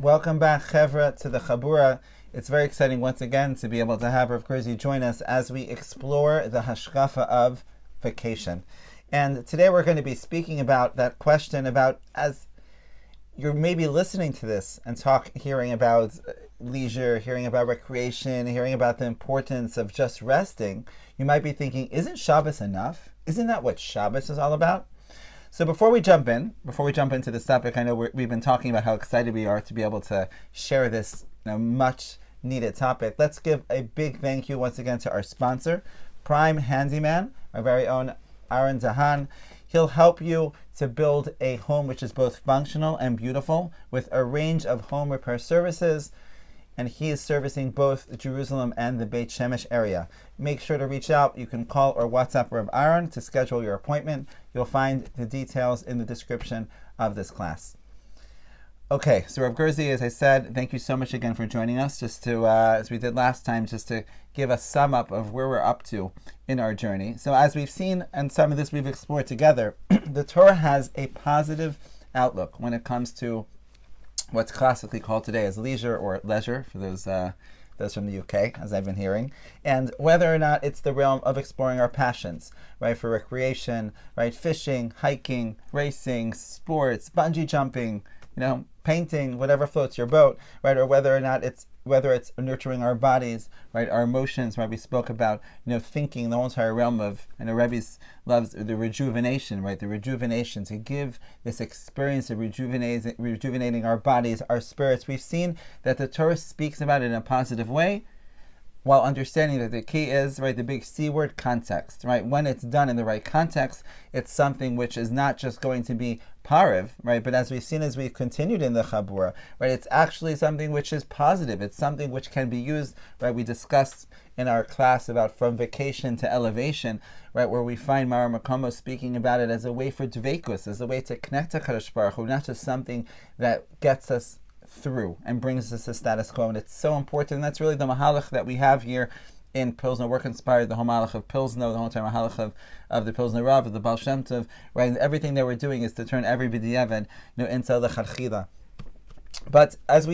Welcome back, Chevra, to the Chabura. It's very exciting once again to be able to have Rav Gerzi join us as we explore the Hashkafa of Vacation. And today we're going to be speaking about that question about, as you're maybe listening to this and hearing about leisure, hearing about recreation, hearing about the importance of just resting, you might be thinking, isn't Shabbos enough? Isn't that what Shabbos is all about? So before we jump into this topic, I know we've been talking about how excited we are to be able to share this much needed topic. Let's give a big thank you once again to our sponsor, Prime Handyman, our very own Aaron Zahan. He'll help you to build a home which is both functional and beautiful with a range of home repair services. And he is servicing both Jerusalem and the Beit Shemesh area. Make sure to reach out. You can call or WhatsApp Rav Aaron to schedule your appointment. You'll find the details in the description of this class. Okay, so Rav Gerzi, as I said, thank you so much again for joining us, just to, as we did last time, just to give a sum up of where we're up to in our journey. So as we've seen, and some of this we've explored together, the Torah has a positive outlook when it comes to what's classically called today as leisure or leisure, for those from the UK, as I've been hearing, and whether or not it's the realm of exploring our passions, right, for recreation, right, fishing, hiking, racing, sports, bungee jumping, painting, whatever floats your boat, right, or whether it's nurturing our bodies, right, our emotions, right, we spoke about, thinking, the whole entire realm of, Rebbe loves the rejuvenation, right, the rejuvenation, to give this experience of rejuvenating our bodies, our spirits. We've seen that the Torah speaks about it in a positive way, while understanding that the key is, right, the big C word, context, right? When it's done in the right context, it's something which is not just going to be pariv, right? But as we've seen, as we've continued in the Chabura, right, it's actually something which is positive. It's something which can be used, right? We discussed in our class about from vacation to elevation, right, where we find Mara Makomo speaking about it as a way for dveikus, as a way to connect to Kadosh Baruch Hu, not just something that gets us through and brings us to status quo. And it's so important. And that's really the mahalach that we have here in Pilzno. Work inspired, the whole mahalach of Pilzno, the whole entire mahalach of the Pilzno Rav, of the Baal Shem Tov, right? And everything that we're doing is to turn every b'diavad, into the charchila. But as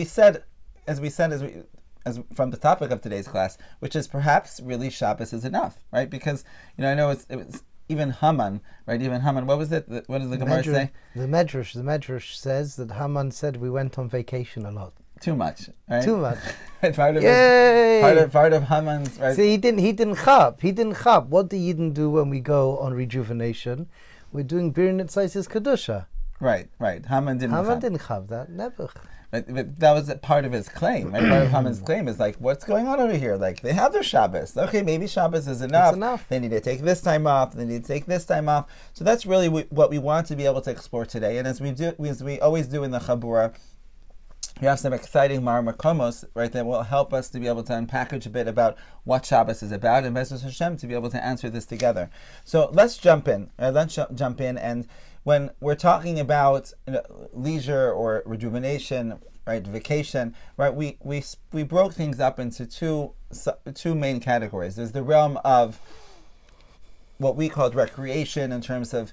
from the topic of today's class, which is perhaps really Shabbos is enough, right? Because I know it was even Haman, right? Even Haman, what was it? What does the Gemara say? The Medrash says that Haman said we went on vacation a lot. Too much, right? Too much. part of Haman's, right? See, he didn't chab. What do Yidden do when we go on rejuvenation? We're doing Bir Nitzaisis Kedusha. Right. Haman didn't chab that, never. But that was part of his claim, right? Part of Haman's claim is like, what's going on over here? Like, they have their Shabbos. Okay, maybe Shabbos is enough. It's enough. They need to take this time off. They need to take this time off. So that's really what we want to be able to explore today. And as we always do in the Chabura, we have some exciting Mar Makomos, right, that will help us to be able to unpackage a bit about what Shabbos is about, and Bezos Hashem to be able to answer this together. So let's jump in. And when we're talking about leisure or rejuvenation, right, vacation, right, we broke things up into two main categories. There's the realm of what we called recreation, in terms of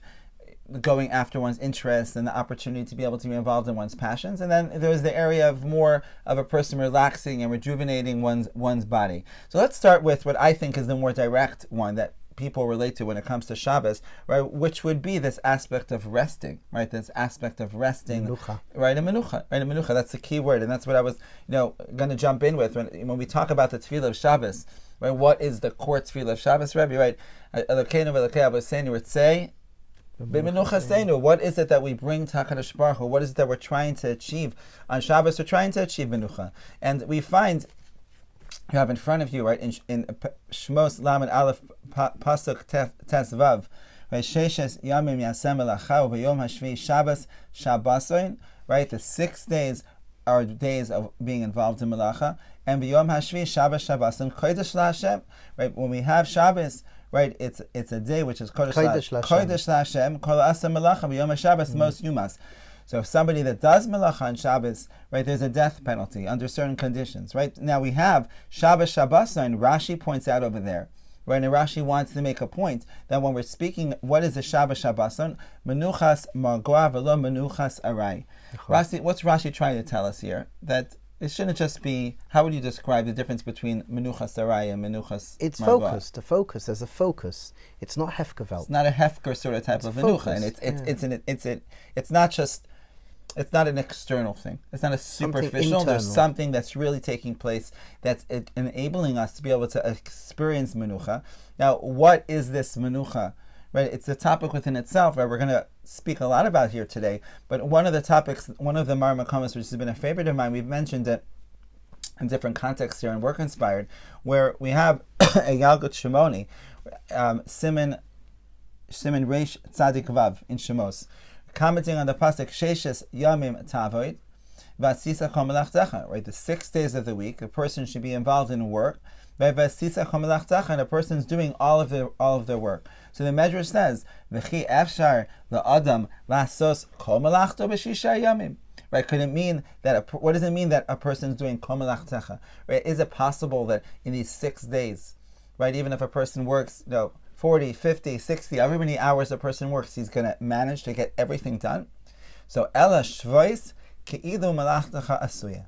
going after one's interests and the opportunity to be able to be involved in one's passions. And then there's the area of more of a person relaxing and rejuvenating one's body. So let's start with what I think is the more direct one that people relate to when it comes to Shabbos, right, which would be this aspect of resting, right, Menucha. Right, a menucha, that's the key word, and that's what I was, going to jump in with when we talk about the tefillah of Shabbos, right, what is the core tefillah of Shabbos, Rebbe, right, Elokeinu v'Elokei Avoseinu Ritzei, b'menucha seinu, what is it that we bring to HaKadosh Baruch Hu, what is it that we're trying to achieve on Shabbos? We're trying to achieve menucha, and we find, you have in front of you, right, in Shmos Lamed Aleph Pasuk Tes Vav, right, Sheshes Yamim Yasem Elacha V'Yom Hashvi Shabbos Shabbasoin, right, the 6 days are days of being involved in Melacha, and V'Yom Hashvi Shabbos Shabbasoin Kodesh LaHashem, right, when we have Shabbos, right, it's a day which is Kodesh LaHashem, Kol Asa Melacha V'Yom HaShabbos Mos Yumas. So if somebody that does melacha on Shabbos, right, there's a death penalty under certain conditions, right? Now we have Shabbos Shabbason. Rashi points out over there right? And Rashi wants to make a point that when we're speaking, what is the Shabbos Shabbason? Menuchas margoa velo menuchas arai. Rashi, what's Rashi trying to tell us here? That it shouldn't just be, how would you describe the difference between menuchas arai and menuchas It's margoa? focused. The focus. There's a focus. It's not hefgewalt. It's not a hefker sort of type of menucha, and it's not just. It's not an external thing. It's not a superficial. There's something that's really taking place that's enabling us to be able to experience menucha. Now, what is this menucha? Right? It's a topic within itself, right? We're going to speak a lot about here today. But one of the topics, one of the marmakomas, which has been a favorite of mine, we've mentioned it in different contexts here in Work Inspired, where we have a Yalgut Shimoni, Siman Reish Tzadik Vav in Shemos, commenting on the pasuk Sheshes Yamim Tavoid Vasisa Chomelachtecha, right? The 6 days of the week, a person should be involved in work. Vasisa Chomelachtecha, and a person's doing all of their work. So the Medrash says, V'chi Efshar LaAdam Lasos Chomelachto b'Shisha Yamim. Right? Could it mean that what does it mean that a person's doing Chomelachtecha? Right? Is it possible that in these 6 days, right? Even if a person works, 40, 50, 60, however many hours a person works, he's going to manage to get everything done. So, Ela Shvois Ke'idu Malachtecha Asuya.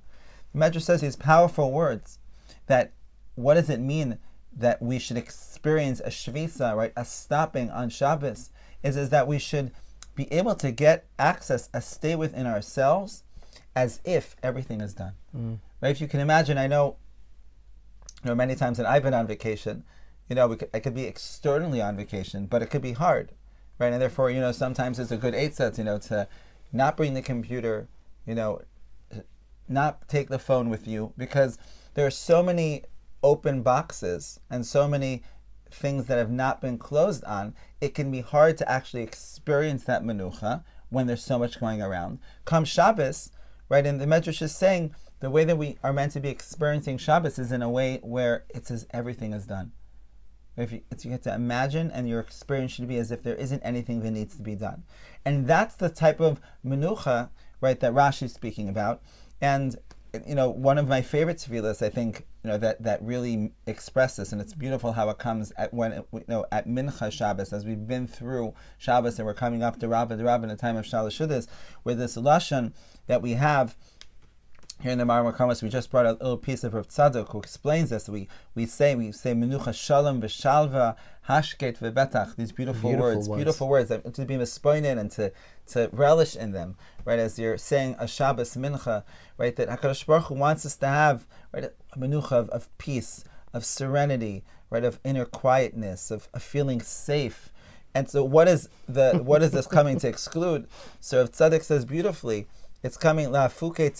The Medrash says these powerful words that what does it mean that we should experience a shvisa, right? A stopping on Shabbos, is that we should be able to get access, a stay within ourselves as if everything is done. Right? If you can imagine, I know many times that I've been on vacation, I could be externally on vacation, but it could be hard, right? And therefore, sometimes it's a good eitzah, to not bring the computer, not take the phone with you, because there are so many open boxes and so many things that have not been closed on. It can be hard to actually experience that menucha when there's so much going around. Come Shabbos, right? And the Medrash is saying the way that we are meant to be experiencing Shabbos is in a way where it says everything is done. If you have to imagine, and your experience should be as if there isn't anything that needs to be done. And that's the type of menucha, right, that Rashi is speaking about. And, one of my favorite tefillas, I think, that really express this, and it's beautiful how it comes at Mincha Shabbos, as we've been through Shabbos and we're coming up to Rabbah in the time of Shalosh Shudas, where this Lashon that we have here in the Marmar Kamas, we just brought a little piece of Rav Tzadok who explains this. We say menucha shalom v'shalva hashket v'betach. These beautiful words to be mispointed and to relish in them. Right, as you're saying a Shabbos mincha, right, that Hakadosh Baruch Hu wants us to have, right, a menucha of peace, of serenity, right, of inner quietness, of feeling safe. And so, what is this coming to exclude? So, Rav Tzadok says beautifully, it's coming la'afuke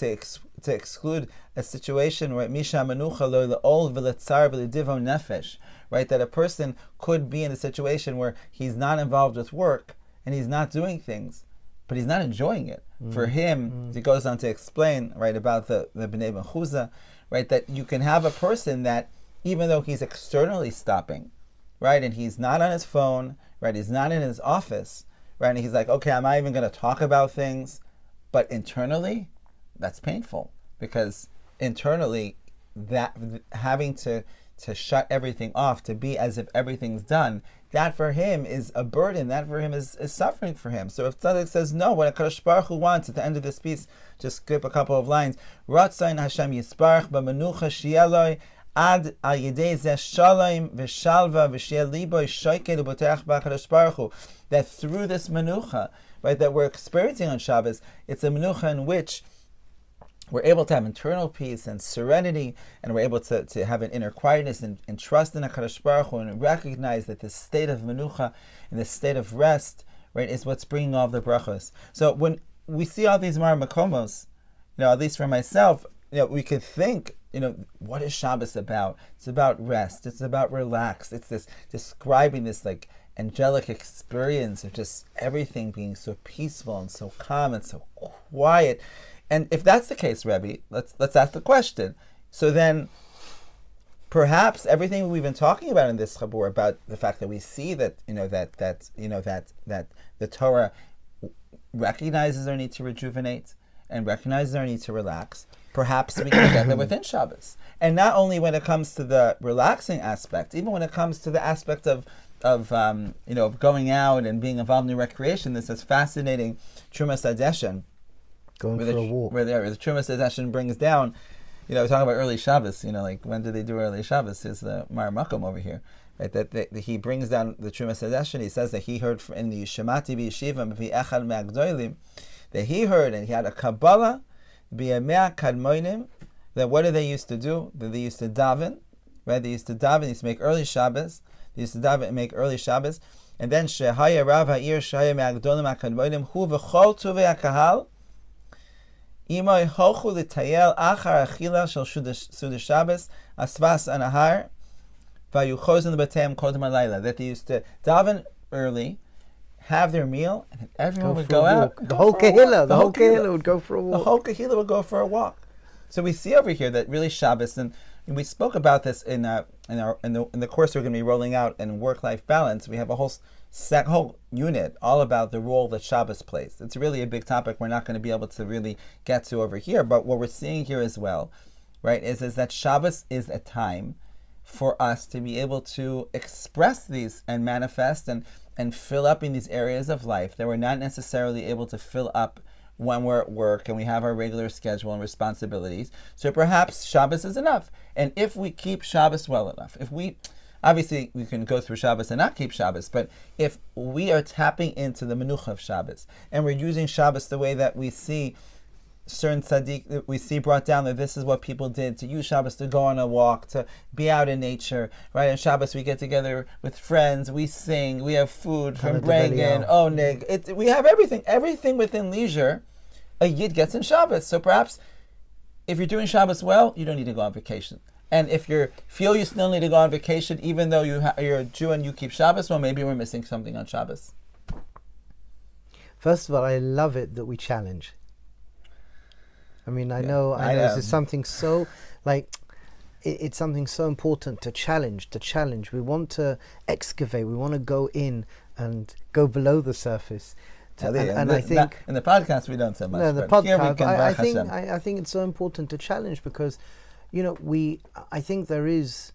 to exclude a situation where misha menucha lo le'ol v'letzar v'ledivo nefesh, right? That a person could be in a situation where he's not involved with work and he's not doing things, but he's not enjoying it. For him, he goes on to explain, right, about the Bnei Mechuza, right, that you can have a person that even though he's externally stopping, right, and he's not on his phone, right, he's not in his office, right, and he's like, okay, I'm not even going to talk about things. But internally, that's painful, because internally, that having to shut everything off, to be as if everything's done, that for him is a burden. That for him is suffering for him. So if Tzadok says no, what HaKadosh Baruch Hu wants at the end of this piece, just skip a couple of lines. Ratzayin Hashem Yisparach b'menucha shieloi ad al yedei zeh shalom v'shalva v'shia liboy shoyked u'boteach b'HaKadosh Baruch Hu, that through this menucha, right, that we're experiencing on Shabbos, it's a menucha in which we're able to have internal peace and serenity, and we're able to have an inner quietness and trust in HaKadosh Baruch Hu, and recognize that this state of menucha and this state of rest, right, is what's bringing all of the brachos. So when we see all these Mar Makomos, at least for myself, we could think, what is Shabbos about? It's about rest. It's about relax. It's this describing this like angelic experience of just everything being so peaceful and so calm and so quiet. And if that's the case, Rebbe, let's ask the question. So then, perhaps everything we've been talking about in this chabur, about the fact that we see that that the Torah recognizes our need to rejuvenate, and recognize their need to relax, perhaps we can get there within Shabbos. And not only when it comes to the relaxing aspect, even when it comes to the aspect of going out and being involved in recreation. This is fascinating Trumas Adeshin. Going for a walk. Where the Trumas Adeshin brings down, we're talking about early Shabbos, like when do they do early Shabbos? Is the Mar Makom over here. Right, that he brings down the Trumas Adeshin. He says that he heard in the Shemati B'Yeshiva Echad Me'agdolim, that he heard and he had a Kabbalah B'Yamei Kadmonim, that what did they used to do? That they used to daven, right? They used to daven, they used to make early Shabbos. They used to daven and make early Shabbos. And then Shehaya Rav Ha'ir Shehaya Me'agdolim HaKadmonim Hu V'chol Tuvei HaKahal Imay Hochu L'Tayel Achar Achila Shel Suda Shabbos Asvas Anahar Vayuchozin L'Bateim Kodem Alayla. That they used to daven early, have their meal, and then everyone would go out. The whole Kehillah would go for a walk. The whole Kehillah would go for a walk. So we see over here that really Shabbos, and we spoke about this in the course we're going to be rolling out in work-life balance. We have a whole unit all about the role that Shabbos plays. It's really a big topic we're not going to be able to really get to over here, but what we're seeing here as well, right, is that Shabbos is a time for us to be able to express these and manifest and fill up in these areas of life that we're not necessarily able to fill up when we're at work and we have our regular schedule and responsibilities. So perhaps Shabbos is enough. And if we keep Shabbos well enough, obviously we can go through Shabbos and not keep Shabbos, but if we are tapping into the menucha of Shabbos and we're using Shabbos the way that we see certain tzaddik, we see brought down that this is what people did, to use Shabbos to go on a walk, to be out in nature, right? On Shabbos we get together with friends, we sing, we have food from Bregan, Onig, we have everything within leisure. A Yid gets in Shabbos. So perhaps if you're doing Shabbos well, you don't need to go on vacation. And if you feel you still need to go on vacation, even though you're a Jew and you keep Shabbos, well, maybe we're missing something on Shabbos. First of all, I love it that we challenge. I mean, I know this is something so, it's something so important to challenge. We want to excavate. We want to go in and go below the surface. And I think in the podcast we don't so much. No, the podcast. I think it's so important to challenge because, I think there is.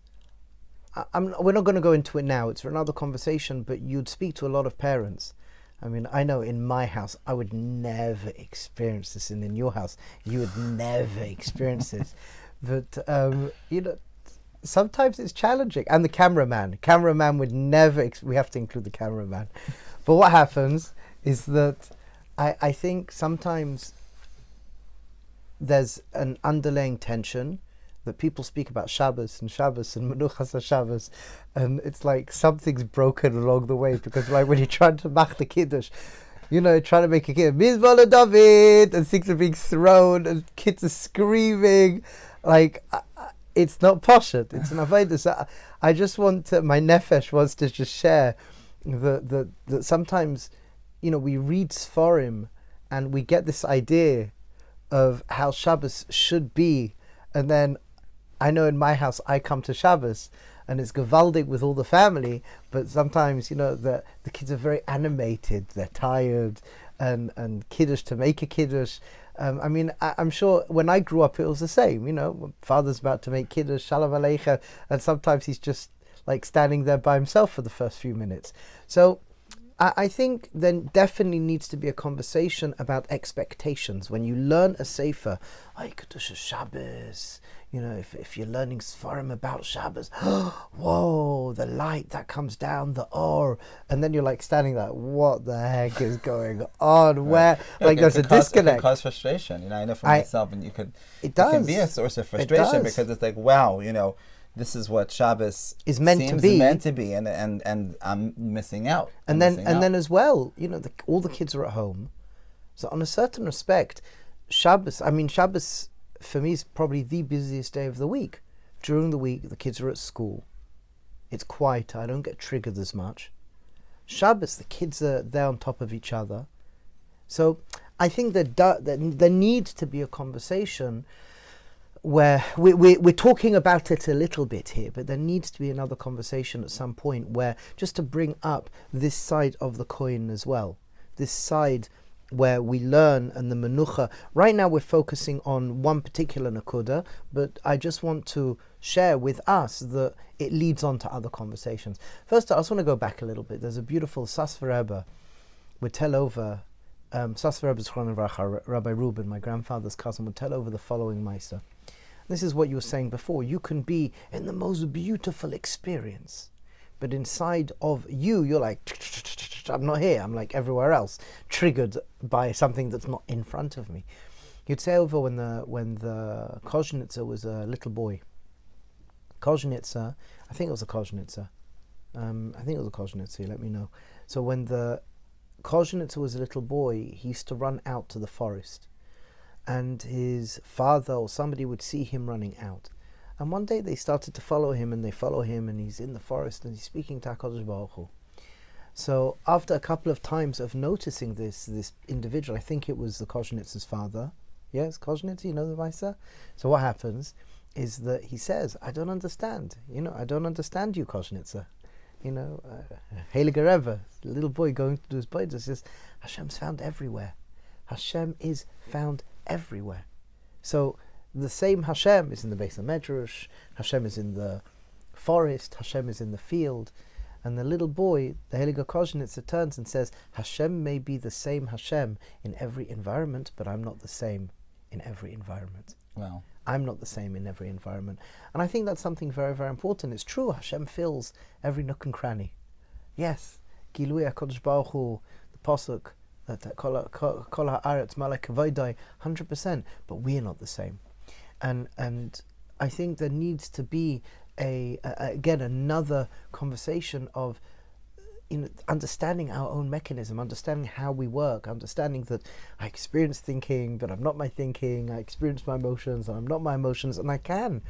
We're not going to go into it now. It's for another conversation. But you'd speak to a lot of parents. I mean, I know in my house I would never experience this, and in your house you would never experience this. But sometimes it's challenging. And the cameraman would never. We have to include the cameraman. But what happens is that I think sometimes there's an underlying tension that people speak about Shabbos and menuchas Shabbos, and it's like something's broken along the way, because like when you're trying to make the kiddush, trying to make a kid, Mizvah David, and things are being thrown and kids are screaming, it's not poshet, it's an avodah. So I just want to, my nefesh wants to just share that sometimes, we read Sforim and we get this idea of how Shabbos should be, and then I know in my house I come to Shabbos and it's gewaldig with all the family, but sometimes the kids are very animated, they're tired, and kiddush to make a kiddush. I'm sure when I grew up it was the same. Father's about to make kiddush, shalom aleichem, and sometimes he's just standing there by himself for the first few minutes. So I think there definitely needs to be a conversation about expectations. When you learn a sefer, Kedusha Shabbos, if you're learning Sfarim about Shabbos, whoa, the light that comes down, the or, and then you're standing there, what the heck is going on? Where, there's a disconnect. It can cause frustration. I know for myself, and it can be a source of frustration because it's wow, this is what Shabbos is meant to be, and I'm missing out. And then as well, all the kids are at home, so on a certain respect, Shabbos for me is probably the busiest day of the week. During the week, the kids are at school. It's quieter. I don't get triggered as much. Shabbos, the kids are there on top of each other. So I think that there needs to be a conversation where we're talking about it a little bit here, but there needs to be another conversation at some point where just to bring up this side of the coin as well, this side where we learn, and the menucha. Right now we're focusing on one particular nakuda, but I just want to share with us that it leads on to other conversations. First, I just want to go back a little bit. There's a beautiful Sasva Rebbe would tell over, Sasva Rebbe's Chron Vracha, Rabbi Reuben, my grandfather's cousin, would tell over the following Maisa. This is what you were saying before. You can be in the most beautiful experience, but inside of you, you're like, I'm not here. I'm like everywhere else, triggered by something that's not in front of me. You'd say over when the Kozhnitzer was a little boy. Kozhnitzer, I think it was a Kozhnitzer. You let me know. So when the Kozhnitzer was a little boy, he used to run out to the forest, and his father or somebody would see him running out. And one day they started to follow him, and he's in the forest, and he's speaking to HaKadosh Baruch Hu. So after a couple of times of noticing this individual, I think it was the Kozhnitzer's father. Yes, Kozhnitzer, you know the Vaisa? So what happens is that he says, I don't understand. I don't understand you, Kozhnitzer. Heiliger Rebbe, the little boy going to do his Beidah, says, Hashem's found everywhere. Hashem is found everywhere. So the same Hashem is in the Beis HaMedrash, Hashem is in the forest, Hashem is in the field, and the little boy, the Heiliger Kozhnitzer, turns and says, Hashem may be the same Hashem in every environment, but I'm not the same in every environment. Wow. I'm not the same in every environment. And I think that's something very, very important. It's true, Hashem fills every nook and cranny. Yes, Gilui HaKadosh Baruch Hu, the Pasuk, that kol ha'aretz malek kavoday, 100%, but we are not the same. And I think there needs to be again another conversation of understanding our own mechanism, understanding how we work, understanding that I experience thinking, but I'm not my thinking, I experience my emotions, and I'm not my emotions, and I can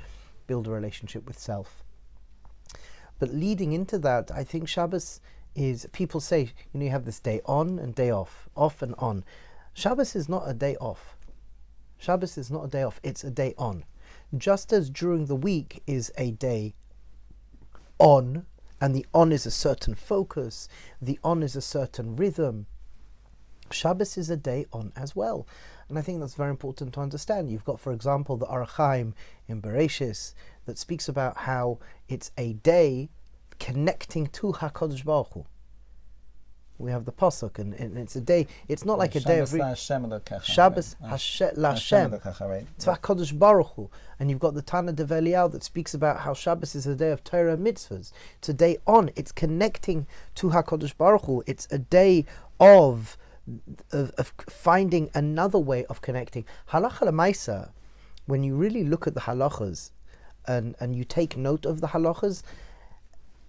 build a relationship with self. But leading into that, I think Shabbos is, people say, you have this day on and day off and on. Shabbos is not a day off. Shabbos is not a day off, it's a day on. Just as during the week is a day on, and the on is a certain focus, the on is a certain rhythm, Shabbos is a day on as well. And I think that's very important to understand. You've got, for example, the Orach Chaim in Bereshis that speaks about how it's a day connecting to HaKadosh Baruch Hu. We have the Pasuk, and it's a day, it's not like a day of... Shabbos Hashem, it's HaKadosh Baruch Hu. And you've got the Tana de Eliyahu that speaks about how Shabbos is a day of Torah mitzvahs. It's a day on, it's connecting to HaKadosh Baruch Hu. It's a day of finding another way of connecting. Halacha l'maisa, when you really look at the halachas and you take note of the halachas,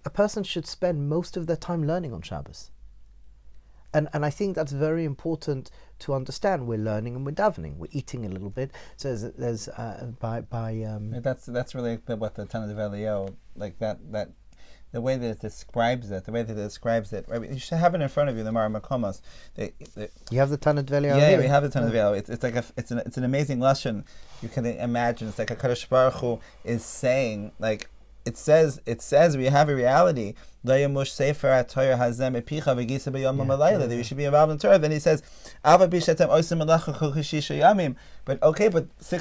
a person should spend most of their time learning on Shabbos. And I think that's very important to understand. We're learning and we're davening. We're eating a little bit. So there's that's really what the Tana de Eliyahu, like that the way that it describes it. Right? You should have it in front of you. The Mara Makomos. You have the Tana de Eliyahu. Yeah, we have the Tana de Eliyahu. It's like it's an amazing lesson. You can imagine. It's like a Kadosh Baruch Hu is saying, like, it says we have a reality. That you should be involved in Torah. Then he says, but 6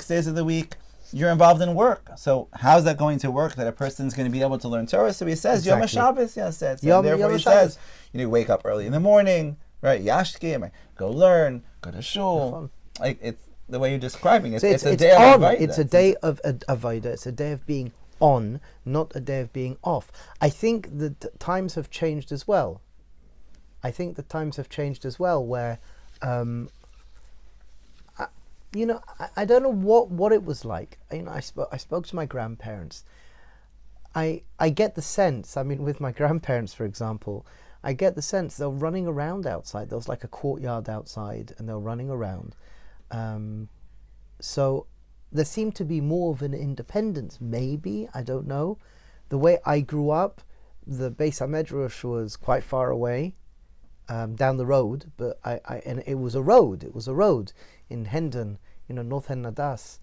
days of the week you're involved in work. So how's that going to work that a person's going to be able to learn Torah? So he says, Yom HaShabbos, yes, therefore he says, you need to wake up early in the morning, right? Yashki, go learn, go to shul. Like, it's the way you're describing it. So it's a day of Avodah. It's a day of Avodah. It's a day of being on, not a day of being off. I think that times have changed as well. Where I don't know what it was like. I spoke to my grandparents. I get the sense, with my grandparents, for example, I get the sense they're running around outside. There was like a courtyard outside, and they're running around. So there seemed to be more of an independence, maybe, I don't know. The way I grew up, the Beis HaMedrash was quite far away, down the road, but and it was a road in Hendon, North Hen Nadas.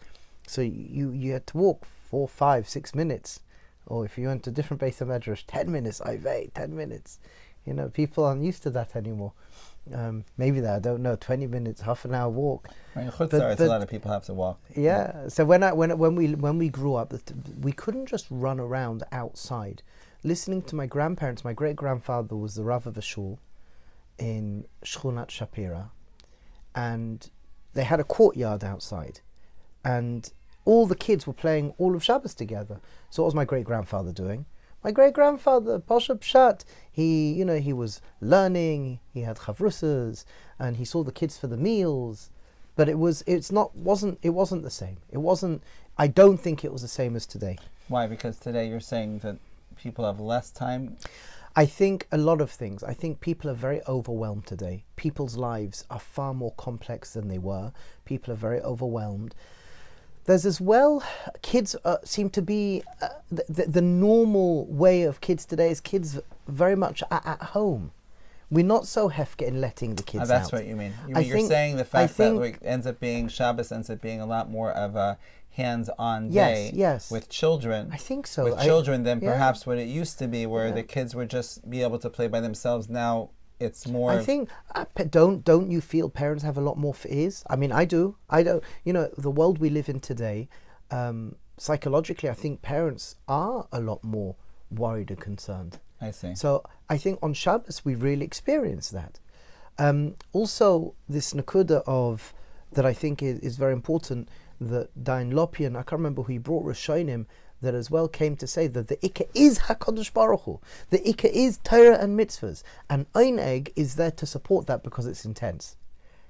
So you had to walk 4, 5, 6 minutes, or if you went to different Beis HaMedrash, 10 minutes, 10 minutes. People aren't used to that anymore. maybe that, I don't know, 20 minutes, half an hour walk. Right, Chutzar, a lot of people have to walk. Yeah. So when we grew up, we couldn't just run around outside. Listening to my grandparents, my great grandfather was the Rav of a shul in Shchunat Shapira, and they had a courtyard outside, and all the kids were playing all of Shabbos together. So what was my great grandfather doing? My great grandfather, Pasha Pshat, he was learning. He had chavrusas, and he saw the kids for the meals. But it wasn't the same. It wasn't. I don't think it was the same as today. Why? Because today you're saying that people have less time? I think a lot of things. I think people are very overwhelmed today. People's lives are far more complex than they were. People are very overwhelmed. There's as well, kids seem to be, the normal way of kids today is kids very much at home. We're not so hefker in letting the kids out. That's what you mean. You're saying the fact that Shabbos ends up being a lot more of a hands-on day with children. I think so. With children than perhaps what it used to be, where the kids would just be able to play by themselves. Now it's more. I think don't you feel parents have a lot more fears? I mean, I do. I don't. The world we live in today, psychologically, I think parents are a lot more worried and concerned. I see. So I think on Shabbos we really experience that. Also, this nakuda of that I think is very important. That Dain Lopian, I can't remember who he brought, Rishonim, that as well came to say that the Ikka is HaKadosh Baruch Hu. The Ikka is Torah and mitzvahs. And Eineg is there to support that because it's intense.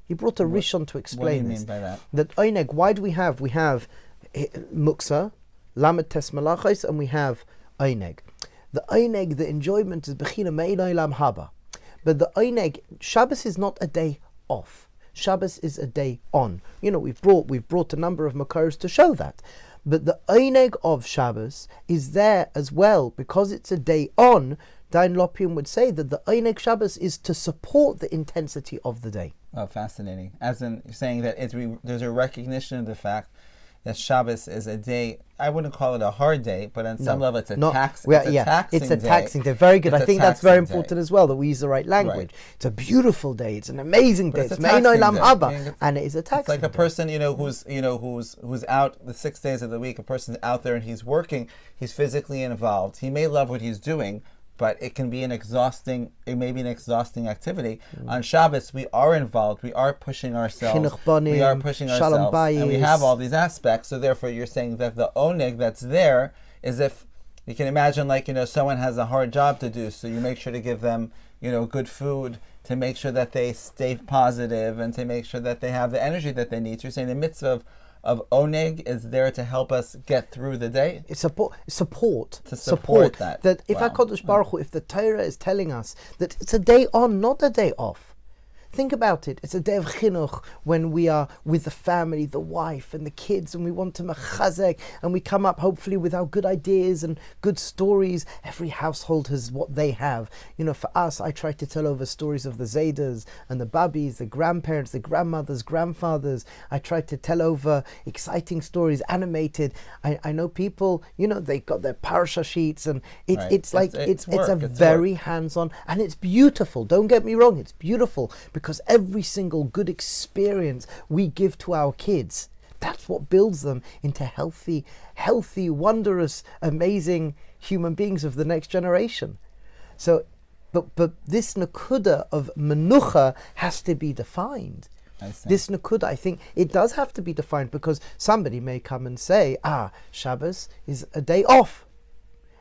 He brought a Rishon to explain this. What do you mean by that? That Eineg, why do we have? We have Muksa, Lamed Tes Malachos, and we have Eineg. The Eineg, the enjoyment is Bechina Me'inay Lam Haba. But the Eineg, Shabbos is not a day off. Shabbos is a day on. We've brought a number of makars to show that. But the eineg of Shabbos is there as well because it's a day on. Dain Lopian would say that the eineg Shabbos is to support the intensity of the day. Oh, fascinating. As in, you're saying that there's a recognition of the fact that Shabbos is a day, I wouldn't call it a hard day, but on some level it's a taxing day. Very good. I think that's very important as well, that we use the right language. Right. It's a beautiful day. It's an amazing day. It's Me'inay Lam Haba, and it is a taxing It's like a person, who's out the 6 days of the week. A person's out there and he's working. He's physically involved. He may love what he's doing, but it can be an exhausting activity. On Shabbos, we are involved. We are pushing ourselves. And we have all these aspects. So therefore, you're saying that the oneg that's there is if you can imagine, someone has a hard job to do. So you make sure to give them, good food to make sure that they stay positive and to make sure that they have the energy that they need. So you're saying the mitzvah of oneg is there to help us get through the day? It's support that. That if HaKadosh Baruch Hu, if the Torah is telling us that it's a day on, not a day off. Think about it. It's a day of chinuch when we are with the family, the wife and the kids, and we want to mechazek, and we come up hopefully with our good ideas and good stories. Every household has what they have. For us, I try to tell over stories of the Zaydas and the Babis, the grandparents, the grandmothers, grandfathers. I try to tell over exciting stories, animated. I know people, they got their parasha sheets, and it's very hands-on, and it's beautiful. Don't get me wrong, it's beautiful. Because every single good experience we give to our kids, that's what builds them into healthy, wondrous, amazing human beings of the next generation. So, but this nakuda of menucha has to be defined. This nakuda, I think, it does have to be defined because somebody may come and say, Shabbos is a day off.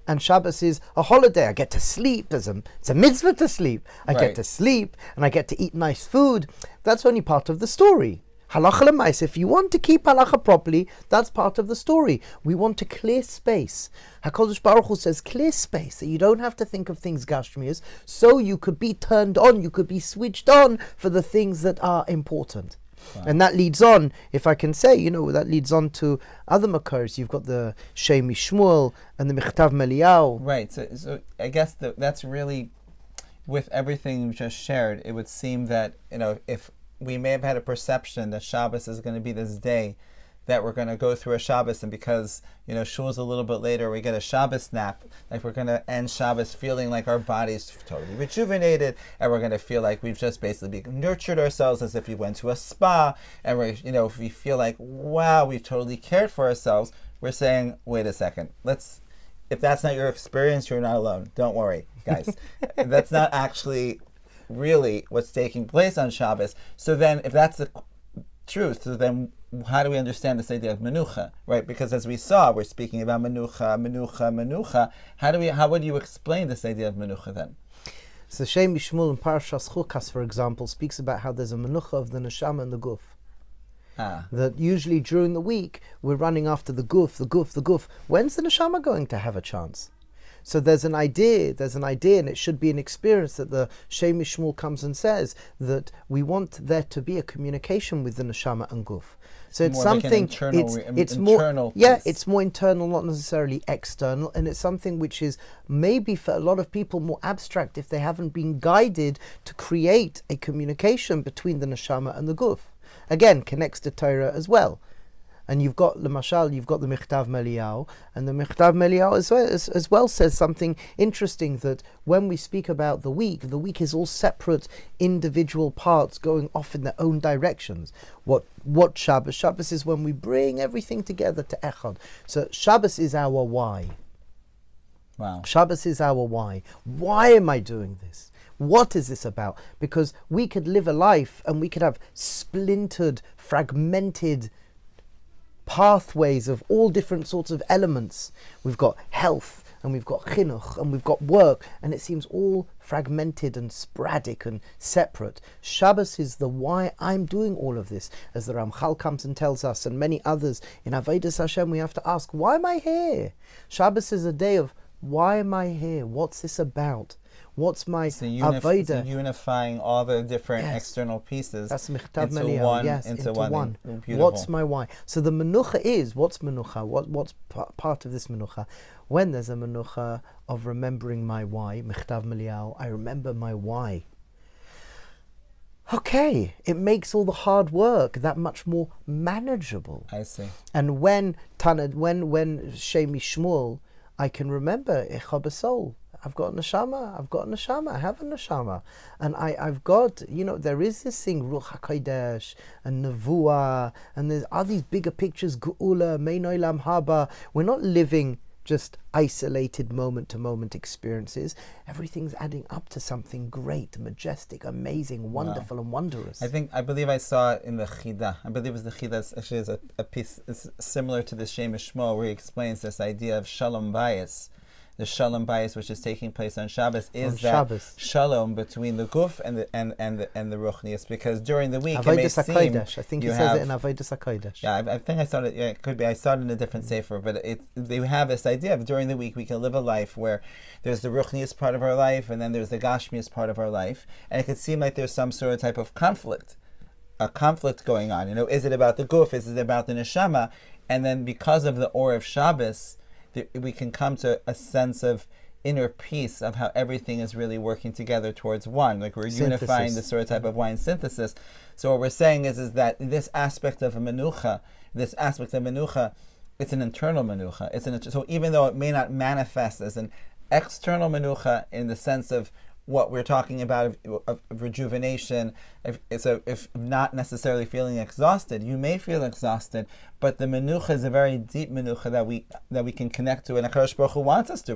And Shabbos is a holiday. I get to sleep. It's a mitzvah to sleep. I get to sleep and I get to eat nice food. That's only part of the story. Halacha l'mais. If you want to keep halacha properly, that's part of the story. We want to clear space. HaKadosh Baruch Hu says clear space, that you don't have to think of things gashmias, so you could be turned on, you could be switched on for the things that are important. Wow. And that leads on, if I can say, that leads on to other makars. You've got the Shemi Shmuel and the Michtav Meliyahu. Right. So I guess that's really, with everything you just shared, it would seem that, if we may have had a perception that Shabbos is going to be this day that we're going to go through a Shabbos, and because shul's a little bit later, we get a Shabbos nap, like we're going to end Shabbos feeling like our body's totally rejuvenated, and we're going to feel like we've just basically nurtured ourselves as if we went to a spa, and if we feel like, wow, we've totally cared for ourselves. We're saying, wait a second, if that's not your experience, you're not alone. Don't worry, guys. That's not actually really what's taking place on Shabbos. So then, if that's the truth, so then how do we understand this idea of menucha, right? Because as we saw, we're speaking about menucha. How would you explain this idea of menucha then? So Shem Yishmul in Parashas Chukas, for example, speaks about how there's a menucha of the neshama and the guf. That usually during the week we're running after the guf. When's the neshama going to have a chance? So there's an idea, and it should be an experience that the Shem Yishmul comes and says that we want there to be a communication with the neshama and guf. So it's something like it's internal more, yeah, it's more internal, not necessarily external, and it's something which is maybe for a lot of people more abstract if they haven't been guided to create a communication between the neshama and the guf. Again, connects to Torah as well. And you've got the Michtav Meliyahu, and the Michtav Meliyahu as well says something interesting, that when we speak about the week is all separate individual parts going off in their own directions. What Shabbos? Shabbos is when we bring everything together to Echad. So Shabbos is our why. Wow. Shabbos is our why. Why am I doing this? What is this about? Because we could live a life and we could have splintered, fragmented pathways of all different sorts of elements. We've got health, and we've got chinuch, and we've got work, and it seems all fragmented and sporadic and separate. Shabbos is the why I'm doing all of this. As the Ramchal comes and tells us, and many others, in Avodas Hashem we have to ask, why am I here? Shabbos is a day of, why am I here? What's this about? What's my avodah? Unifying all the different external pieces into one. Beautiful. What's my why? So the menucha is, what's menucha? What's part of this menucha? When there's a menucha of remembering my why, Michtav Meliyahu, I remember my why. Okay, it makes all the hard work that much more manageable. I see. And when Shem Yishmul, I can remember Echa B'Sol. I've got a neshama, I have a neshama. And I've got, there is this thing, Ruach HaKodesh, and Nevuah, and are these bigger pictures, Geula, Mein Olam Haba. We're not living just isolated moment-to-moment experiences. Everything's adding up to something great, majestic, amazing, wonderful, and wondrous. I believe I saw it in the Chida. I believe it was the Chida. Actually, is a piece similar to the Shem Yishmol, where he explains this idea of shalom bayis. The shalom bayis, which is taking place on Shabbos, is Shabbos. Shalom between the guf and the ruchnius. Because during the week, Avodas it may seem HaKodesh. I think he says it in Avodas HaKodesh. Yeah, I think I saw it. Yeah, it could be. I saw it in a different sefer, but they have this idea of during the week we can live a life where there's the ruchnius part of our life, and then there's the gashmius part of our life, and it could seem like there's some sort of type of conflict, a conflict going on. Is it about the guf? Is it about the neshama? And then because of the or of Shabbos, we can come to a sense of inner peace of how everything is really working together towards one. Like we're unifying this sort of type of wine synthesis. So what we're saying is that this aspect of a menucha, it's an internal menucha. So even though it may not manifest as an external menucha in the sense of what we're talking about of rejuvenation, if not necessarily feeling exhausted, you may feel exhausted, but the menucha is a very deep menucha that we can connect to, and HaKadosh Baruch Hu wants us to.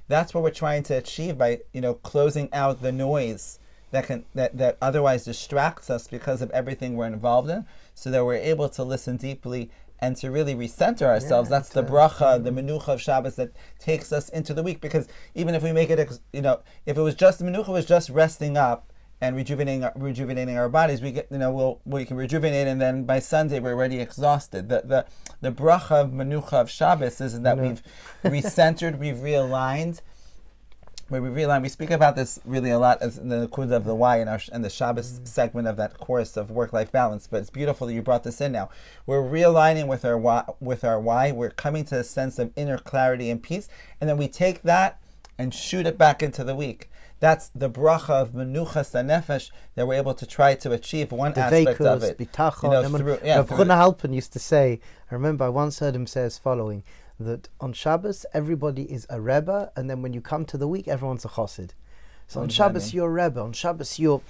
That's what we're trying to achieve by closing out the noise that otherwise distracts us because of everything we're involved in, so that we're able to listen deeply and to really recenter ourselves. That's the bracha, the menucha of Shabbos that takes us into the week. Because even if we make it, if it was just the menucha was just resting up and rejuvenating our bodies, we get, we can rejuvenate, and then by Sunday we're already exhausted. The bracha of menucha of Shabbos is that we've recentered, we've realigned. We speak about this really a lot as in the Kuda of the why in the Shabbos segment of that course of work-life balance. But it's beautiful that you brought this in now. We're realigning with our why. We're coming to a sense of inner clarity and peace, and then we take that and shoot it back into the week. that's the bracha of menucha sanefesh that we're able to try to achieve one aspect of it. Rav Halpern used to say, I remember I once heard him say as following, that on Shabbos everybody is a Rebbe, and then when you come to the week everyone's a Chassid. So on Shabbos you're a Rebbe, on Shabbos you're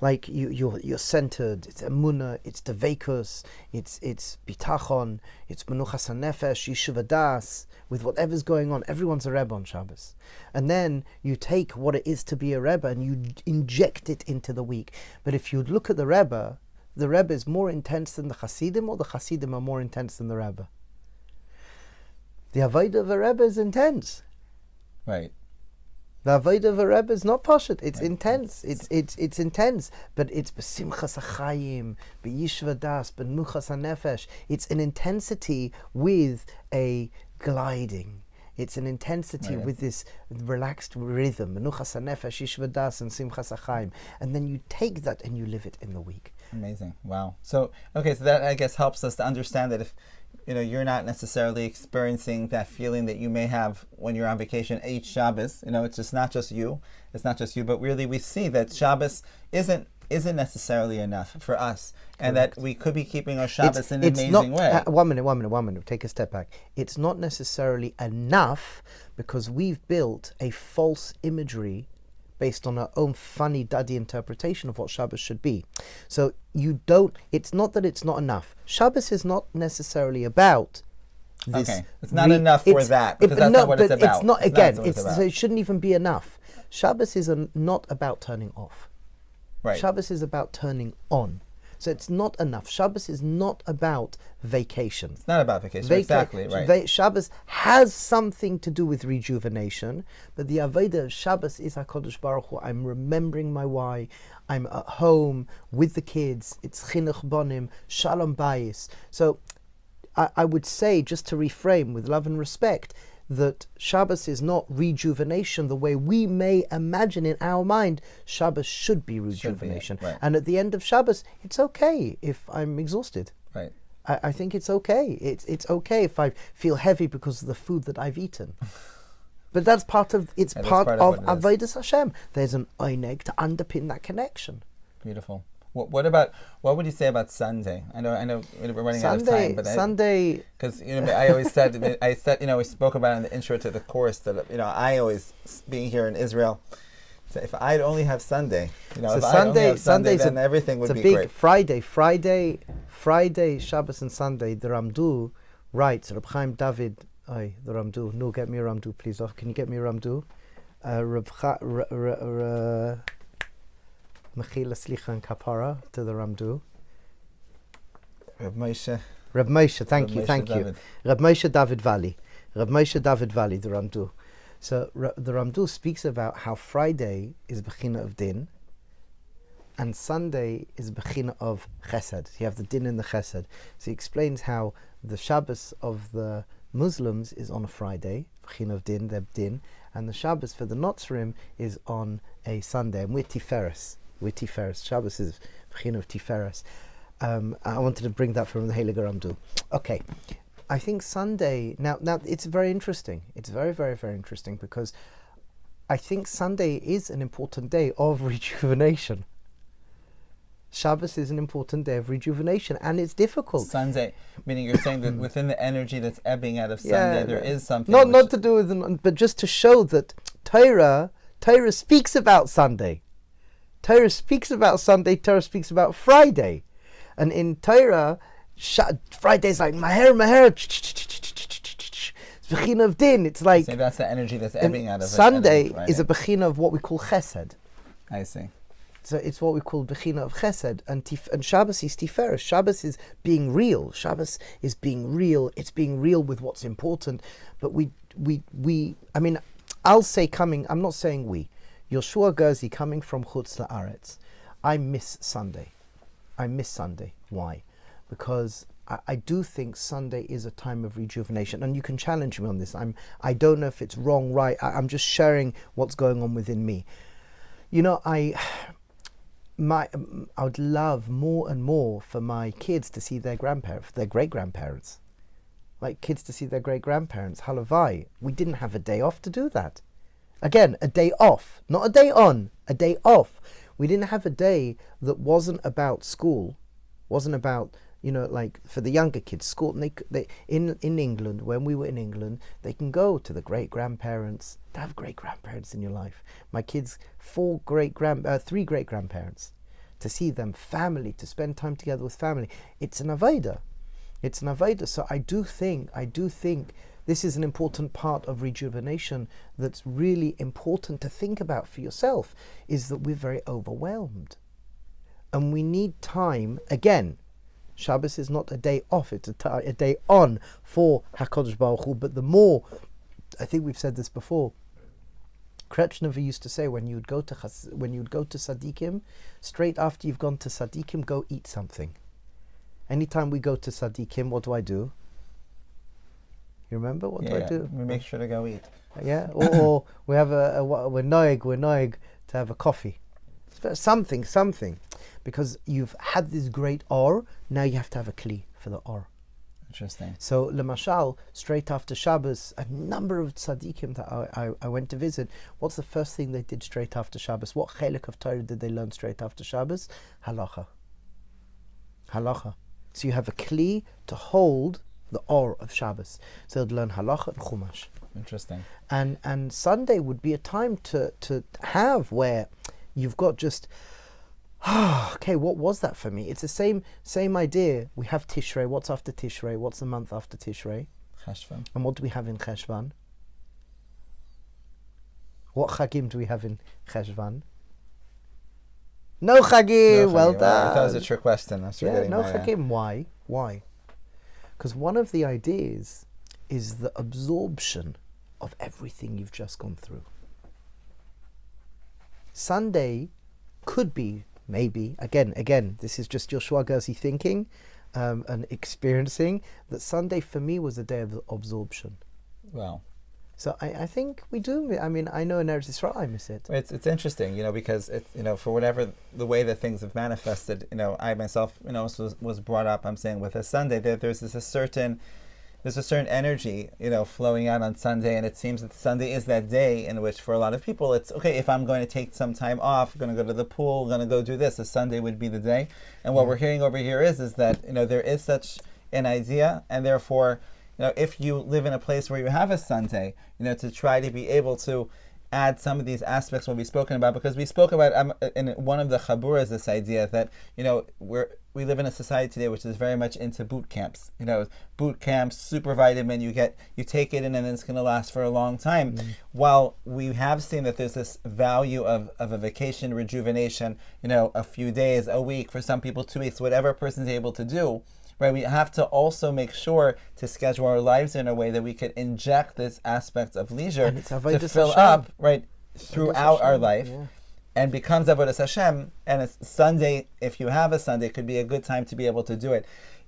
like you're centered. It's emunah, it's devekus, it's bitachon, it's menuchas hanefesh, yishuv das. With whatever's going on, everyone's a Rebbe on Shabbos. And then you take what it is to be a Rebbe and you inject it into the week. But if you look at the Rebbe is more intense than the Hasidim, or the Hasidim are more intense than the Rebbe? The avodah of a Rebbe is intense. Right. The avodah of a Rebbe is not pashut. It's intense. It's intense, but it's b'simchas hachayim, b'yishva das, b'nuchas hanefesh. It's an intensity with a gliding. It's an intensity with this relaxed rhythm, menuchas hanefesh, yishva das, and simchas hachayim. And then you take that and you live it in the week. Amazing. Wow. So that I guess helps us to understand that if you're not necessarily experiencing that feeling that you may have when you're on vacation each Shabbos. It's just not just you. It's not just you, but really we see that Shabbos isn't necessarily enough for us, and that we could be keeping our Shabbos in an amazing way. 1 minute. Take a step back. It's not necessarily enough because we've built a false imagery based on our own funny duddy interpretation of what Shabbos should be. So it's not that it's not enough. Shabbos is not necessarily about this. Okay, it's not enough for that, because that's not what it's about. It's not, so it shouldn't even be enough. Shabbos is not about turning off. Right. Shabbos is about turning on. So it's not enough. Shabbos is not about vacation. It's not about vacation, exactly, right. Shabbos has something to do with rejuvenation, but the avodah of Shabbos is HaKadosh Baruch Hu. I'm remembering my why. I'm at home with the kids. It's chinuch bonim, shalom bayis. So I would say, just to reframe with love and respect, that Shabbos is not rejuvenation the way we may imagine in our mind. Shabbos should be rejuvenation. Right. And at the end of Shabbos, it's okay if I'm exhausted. Right. I think it's okay. It's okay if I feel heavy because of the food that I've eaten. But that's part of Avodas Hashem. There's an oineg to underpin that connection. Beautiful. What would you say about Sunday? I know we're running out of time, but Sunday, because I always said we spoke about in the intro to the course that I always, being here in Israel, so if I'd only have Sunday, Sunday, then everything would be great. Friday, Shabbos and Sunday. The Ramdu writes, Reb Chaim David, the Ramdu. No, get me a Ramdu, please. Can you get me a Ramdu? Mechila Slicha and Kapara to the Ramdu. Reb Moshe, thank you. Reb Moshe David Valley, the Ramdu. So the Ramdu speaks about how Friday is Bechina of Din, and Sunday is Bechina of Chesed. You have the Din and the Chesed. So he explains how the Shabbos of the Muslims is on a Friday, Bechina of Din, their Din, and the Shabbos for the Notzarim is on a Sunday, and we're Tiferes. Shabbos is Bechina of Tiferes. I wanted to bring that from the Heilige Ramdu. Okay, I think Sunday, now it's very interesting. It's very, very, very interesting, because I think Sunday is an important day of rejuvenation. Shabbos is an important day of rejuvenation, and it's difficult. Sunday, meaning you're saying that within the energy that's ebbing out of Sunday, there is something. Not to do with, but just to show that Torah speaks about Sunday. Torah speaks about Sunday. Torah speaks about Friday, and in Torah, Friday's like maher. It's bechina of din. It's like that's the energy that's ebbing out of Sunday is a bechina of what we call chesed. I see. So it's what we call bechina of chesed, and Shabbos is tiferes. Shabbos is being real. Shabbos is being real. It's being real with what's important. But we. I mean, I'll say coming. I'm not saying we. Rav Gerzi coming from Chutz La'aretz. I miss Sunday. Why? Because I do think Sunday is a time of rejuvenation, and you can challenge me on this. I don't know if it's wrong, right. I'm just sharing what's going on within me. I would love more and more for my kids to see their grandparents, their great-grandparents. Like kids to see their great-grandparents. Halavai. We didn't have a day off to do that. Again, a day off, not a day on, a day off. We didn't have a day that wasn't about school, wasn't about, like for the younger kids, school. And they in England, when we were in England, they can go to the great grandparents. To have great grandparents in your life. My kids, 3 great grandparents. To see them, family, to spend time together with family. It's an avodah. It's an avodah. So I do think this is an important part of rejuvenation that's really important to think about for yourself, is that we're very overwhelmed. And we need time. Again, Shabbos is not a day off, it's a day on for HaKadosh Baruch Hu. But the more, I think we've said this before, Kretschner used to say, when you'd go to Tzaddikim, straight after you've gone to Tzaddikim, go eat something. Anytime we go to Tzaddikim, what do? You remember what do I do? We make sure to go eat. Yeah, or we have we're noig to have a coffee, something, because you've had this great or. Now you have to have a kli for the or. Interesting. So, lemashal, straight after Shabbos, a number of tzaddikim that I went to visit, what's the first thing they did straight after Shabbos? What chelik of Torah did they learn straight after Shabbos? Halacha. So you have a kli to hold the or of Shabbos. So they'd learn halacha and chumash. Interesting. And Sunday would be a time to have where you've got just, okay, what was that for me? It's the same idea. We have Tishrei. What's after Tishrei? What's the month after Tishrei? Cheshvan. And what do we have in Cheshvan? What chagim do we have in Cheshvan? No chagim. Well done. That was a trick question. That's no chagim. Why? Because one of the ideas is the absorption of everything you've just gone through. Sunday could be, maybe, again, this is just Rav Gerzi thinking and experiencing, that Sunday for me was a day of absorption. Wow. So I think we do. I mean, I know in Eretz Yisrael I miss it. It's interesting, because it's, for whatever the way that things have manifested, I myself, was brought up, I'm saying, with a Sunday, there's a certain energy, flowing out on Sunday, and it seems that Sunday is that day in which, for a lot of people, it's okay, if I'm going to take some time off, going to go to the pool, going to go do this, a Sunday would be the day. And what we're hearing over here is that, there is such an idea, and therefore, if you live in a place where you have a Sunday, to try to be able to add some of these aspects what we've spoken about, because we spoke about in one of the chaburas this idea that we live in a society today which is very much into boot camps. Boot camps, super vitamin, you take it in and it's going to last for a long time. While we have seen that there's this value of a vacation, rejuvenation, a few days, a week, for some people 2 weeks, whatever a person's able to do. Right, we have to also make sure to schedule our lives in a way that we could inject this aspect of leisure to fill up throughout our life, and becomes avodas Hashem. And it's Sunday, if you have a Sunday, could be a good time to be able to do it.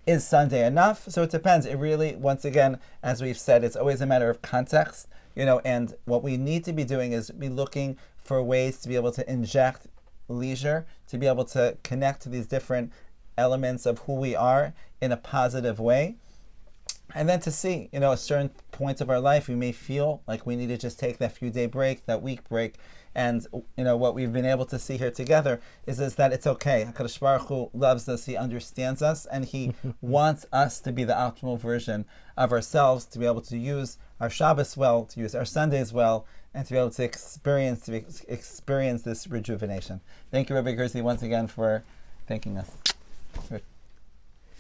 Is Sunday enough? So it depends. It really, once again, as we've said, it's always a matter of context. And what we need to be doing is be looking for ways to be able to inject leisure, to be able to connect to these different elements of who we are in a positive way, and then to see, at certain points of our life, we may feel like we need to just take that few day break, that week break, and what we've been able to see here together is that it's okay. HaKadosh Baruch Hu loves us, He understands us, and He wants us to be the optimal version of ourselves, to be able to use our Shabbos well, to use our Sundays well, and to be able to experience this rejuvenation. Thank you, Rav Gerzi, once again for thanking us.